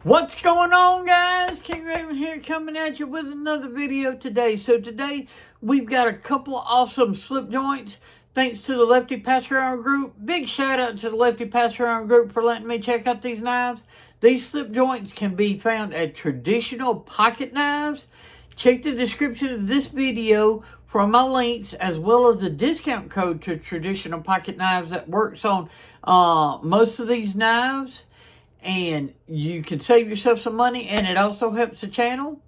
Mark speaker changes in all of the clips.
Speaker 1: What's going on, guys? King Raven here, coming at you with another video today. So today we've got a couple of awesome slip joints thanks to the Lefty Pass Around group. Big shout out to the Lefty Pass Around group for letting me check out these knives. These slip joints can be found at Traditional Pocket Knives. Check the description of this video for my links, as well as the discount code to Traditional Pocket Knives that works on most of these knives. And you can save yourself some money, and it also helps the channel.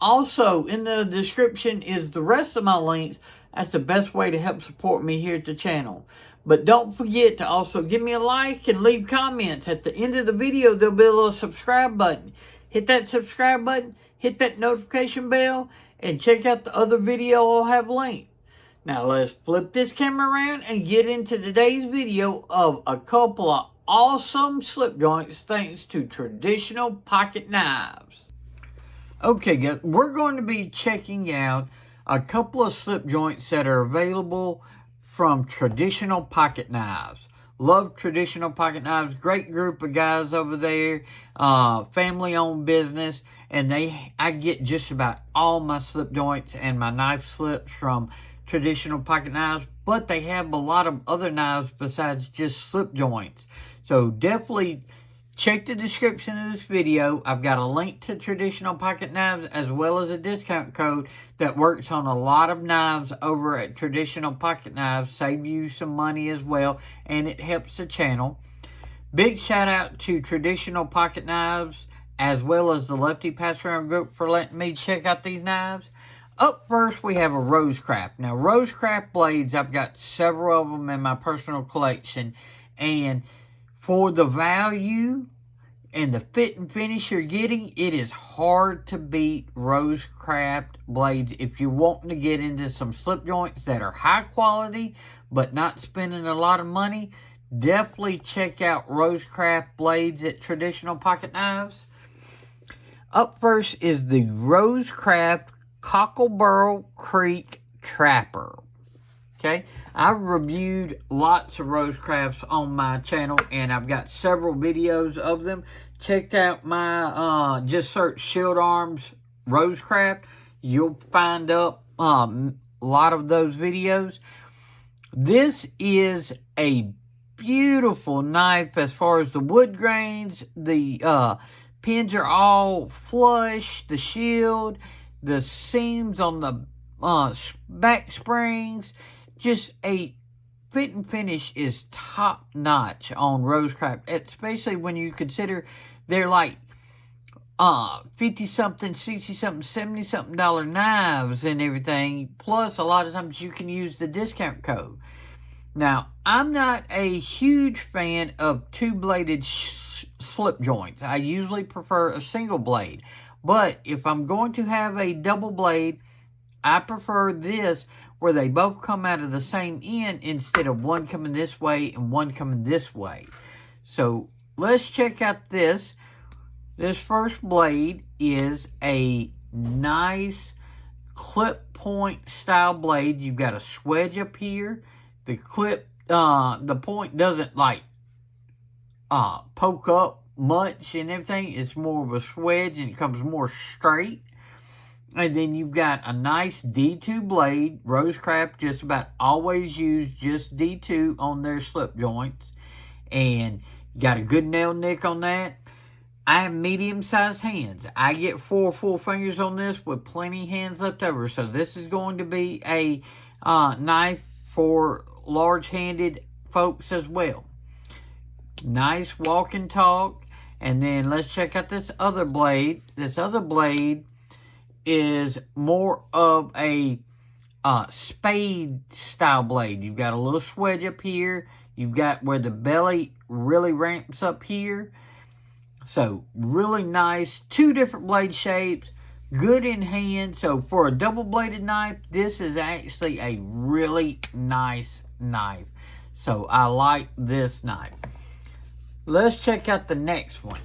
Speaker 1: Also, in the description is the rest of my links. That's the best way to help support me here at the channel. But don't forget to also give me a like and leave comments. At the end of the video, there'll be a little subscribe button. Hit that subscribe button, hit that notification bell, and check out the other video I'll have linked. Now, let's flip this camera around and get into today's video of a couple of awesome slip joints thanks to Traditional Pocket Knives. Okay, guys, we're going to be checking out a couple of slip joints that are available from Traditional Pocket Knives. Love Traditional Pocket Knives. Great group of guys over there. Family-owned business. And I get just about all my slip joints and my knife slips from Traditional Pocket Knives. But they have a lot of other knives besides just slip joints. So definitely check the description of this video. I've got a link to Traditional Pocket Knives as well as a discount code that works on a lot of knives over at Traditional Pocket Knives. Save you some money as well, and it helps the channel. Big shout out to Traditional Pocket Knives as well as the Lefty Pass Around group for letting me check out these knives. Up first, we have a RoseCraft. Now, RoseCraft blades, I've got several of them in my personal collection, and for the value and the fit and finish you're getting, it is hard to beat RoseCraft blades if you're wanting to get into some slip joints that are high quality but not spending a lot of money. Definitely check out RoseCraft blades at Traditional Pocket Knives. Up first is the RoseCraft Cockleboro Creek Trapper. Okay, I've reviewed lots of RoseCrafts on my channel, and I've got several videos of them. Checked out my, just search ShieldArms RoseCraft. You'll find up a lot of those videos. This is a beautiful knife as far as the wood grains. The pins are all flush. The shield, the seams on the back springs. Just a fit and finish is top notch on RoseCraft, especially when you consider they're like 50-something, 60-something, 70-something dollar knives and everything. Plus, a lot of times you can use the discount code. Now, I'm not a huge fan of two-bladed slip joints. I usually prefer a single blade. But if I'm going to have a double blade, I prefer this where they both come out of the same end instead of one coming this way and one coming this way. So let's check out this. This first blade is a nice clip point style blade. You've got a swedge up here. The clip, the point doesn't like poke up much and everything. It's more of a swedge and it comes more straight. And then you've got a nice D2 blade. RoseCraft just about always use just D2 on their slip joints. And you got a good nail nick on that. I have medium-sized hands. I get 4 full fingers on this with plenty hands left over. So this is going to be a knife for large-handed folks as well. Nice walk and talk. And then let's check out this other blade. This other blade is more of a spade style blade. You've got a little swedge up here. You've got where the belly really ramps up here. So really nice. 2 different blade shapes. Good in hand. So for a double bladed knife, this is actually a really nice knife. So I like this knife. Let's check out the next one.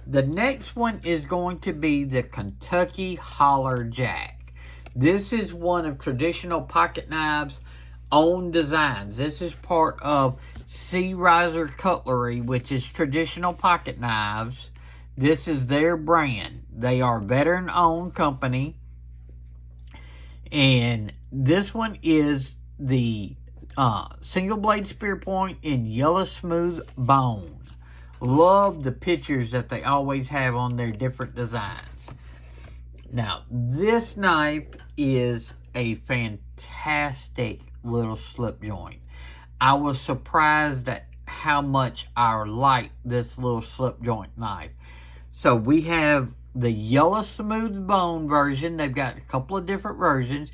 Speaker 1: The next one is going to be the Kentucky Holler Jack. This is one of Traditional Pocket Knives' own designs. This is part of Risner Cutlery, which is Traditional Pocket Knives. This is their brand. They are a veteran-owned company. And this one is the single blade spear point in yellow smooth bone. Love the pictures that they always have on their different designs. Now, this knife is a fantastic little slip joint. I was surprised at how much I like this little slip joint knife. So we have the yellow smooth bone version. They've got a couple of different versions.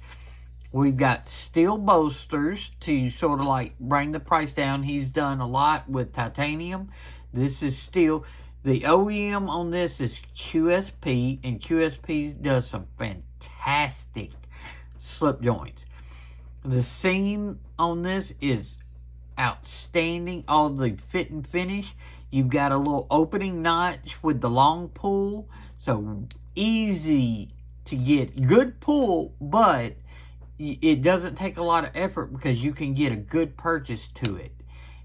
Speaker 1: We've got steel bolsters to sort of like bring the price down. He's done a lot with titanium. This is steel. The OEM on this is QSP, and QSP does some fantastic slip joints. The seam on this is outstanding. All the fit and finish. You've got a little opening notch with the long pull. So easy to get. Good pull, but it doesn't take a lot of effort because you can get a good purchase to it.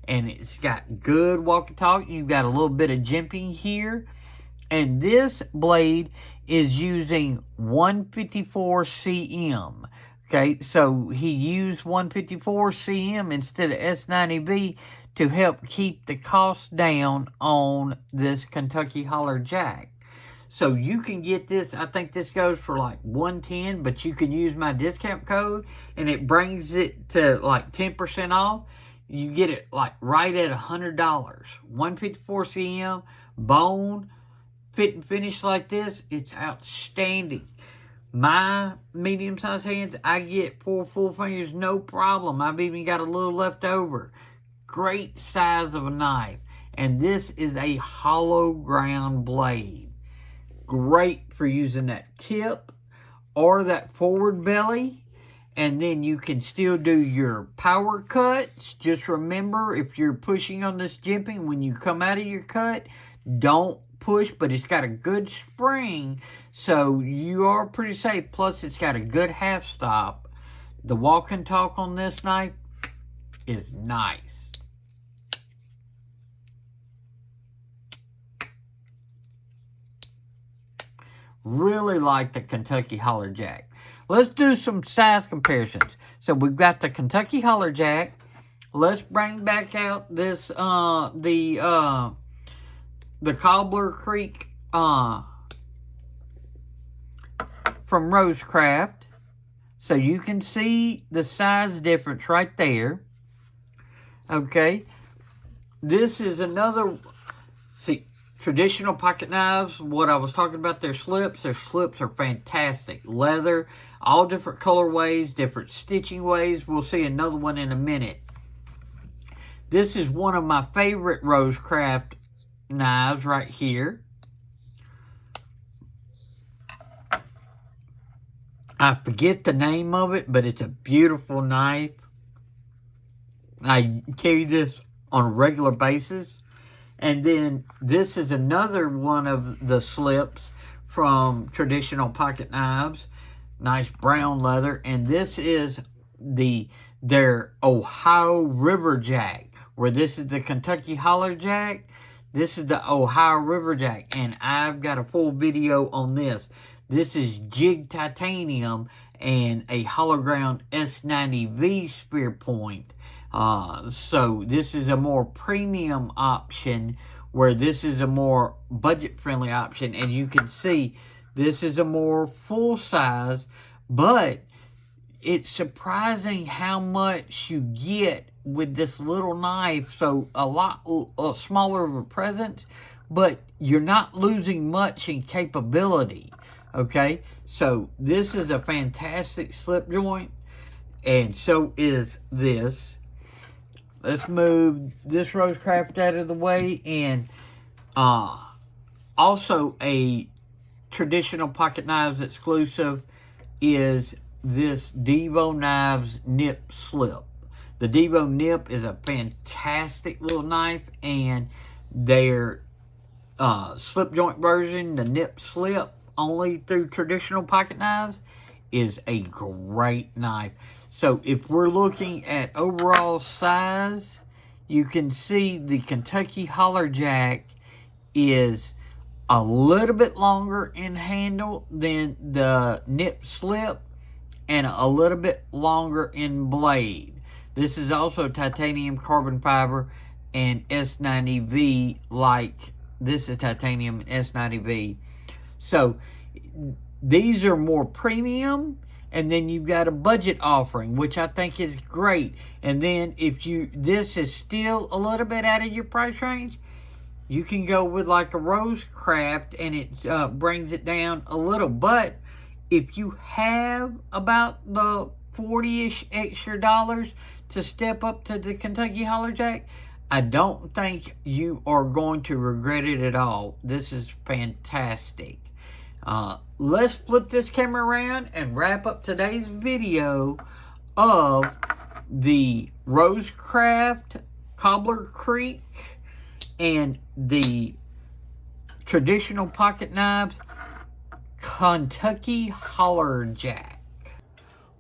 Speaker 1: And it's got good walkie-talkie. You've got a little bit of jimping here. And this blade is using 154 cm. Okay, so he used 154 cm instead of S90B to help keep the cost down on this Kentucky Holler Jack. So you can get this, I think this goes for like $110, but you can use my discount code and it brings it to like 10% off. You get it like right at $100. 154 cm, bone, fit and finish like this, it's outstanding. My medium-sized hands, I get 4 full fingers, no problem. I've even got a little left over. Great size of a knife. And this is a hollow ground blade. Great for using that tip or that forward belly. And then you can still do your power cuts. Just remember, if you're pushing on this jimping, when you come out of your cut, don't push, but it's got a good spring, so you are pretty safe. Plus, it's got a good half stop. The walk and talk on this knife is nice. Really like the Kentucky Holler Jack. Let's do some size comparisons. So we've got the Kentucky Holler Jack. Let's bring back out this the Cobbler Creek from RoseCraft. So you can see the size difference right there. Okay. This is another, see, traditional pocket knives. What I was talking about, their slips are fantastic. Leather, all different colorways, different stitching ways. We'll see another one in a minute. This is one of my favorite RoseCraft knives right here. I forget the name of it, but it's a beautiful knife. I carry this on a regular basis. And then this is another one of the slips from traditional pocket knives. Nice brown leather. And this is their Ohio River Jack, where this is the Kentucky Holler Jack. This is the Ohio River Jack, and I've got a full video on this. This is jig titanium and a hollow ground S90V spear point. So this is a more premium option, where this is a more budget-friendly option. And you can see this is a more full size, but it's surprising how much you get with this little knife. So a lot smaller of a presence, but you're not losing much in capability. Okay, so this is a fantastic slip joint, and so is this. Let's move this RoseCraft out of the way. And also a traditional pocket knives exclusive is this Devo Knives Nip Slip. The Devo Nip is a fantastic little knife, and their slip joint version, the Nip Slip, only through traditional pocket knives, is a great knife. So if we're looking at overall size, you can see the Kentucky Holler Jack is a little bit longer in handle than the nip slip, and a little bit longer in blade. This is also titanium carbon fiber and S90V, like this is titanium and S90V. So these are more premium, and then you've got a budget offering, which I think is great. And then if this is still a little bit out of your price range, you can go with like a RoseCraft, and it brings it down a little. But if you have about the 40-ish extra dollars to step up to the Kentucky Hollerjack, I don't think you are going to regret it at all. This is fantastic. Let's flip this camera around and wrap up today's video of the RoseCraft Cobbler Creek and the traditional pocket knives Kentucky Hollerjack.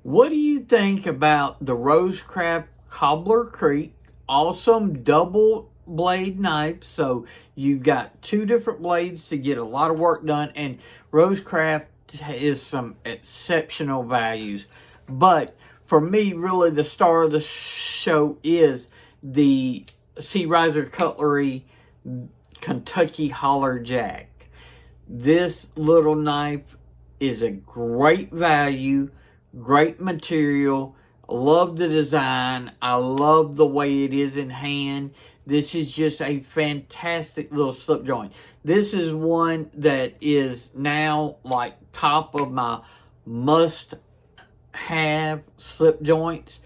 Speaker 1: What do you think about the RoseCraft Cobbler Creek? Awesome double blade knife. So you've got two different blades to get a lot of work done, and RoseCraft is some exceptional values. But for me, really the star of the show is the Risner Cutlery Kentucky Hollerjack. This little knife is a great value, great material. I love the design. I love the way it is in hand. This is just a fantastic little slip joint. This is one that is now like top of my must-have slip joints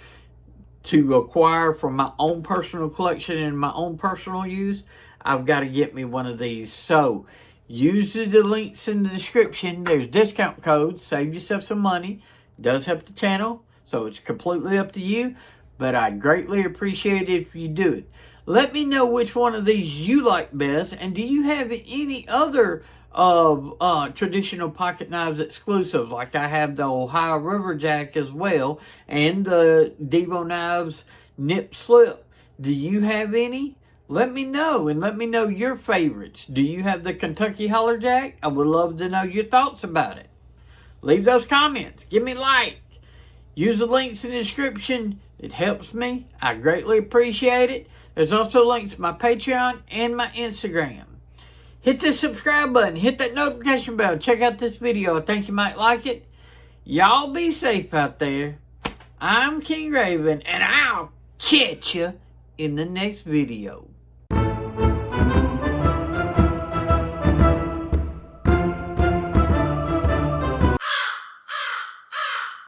Speaker 1: to acquire from my own personal collection and my own personal use. I've got to get me one of these. So use the links in the description. There's discount codes. Save yourself some money. It does help the channel. So it's completely up to you. But I greatly appreciate it if you do it. Let me know which one of these you like best. And do you have any other traditional pocket knives exclusives? Like I have the Ohio River Jack as well. And the Devo Knives Nip Slip. Do you have any? Let me know, and let me know your favorites. Do you have the Kentucky Hollerjack? I would love to know your thoughts about it. Leave those comments. Give me a like. Use the links in the description. It helps me. I greatly appreciate it. There's also links to my Patreon and my Instagram. Hit the subscribe button. Hit that notification bell. Check out this video. I think you might like it. Y'all be safe out there. I'm King Raven, and I'll catch you in the next video.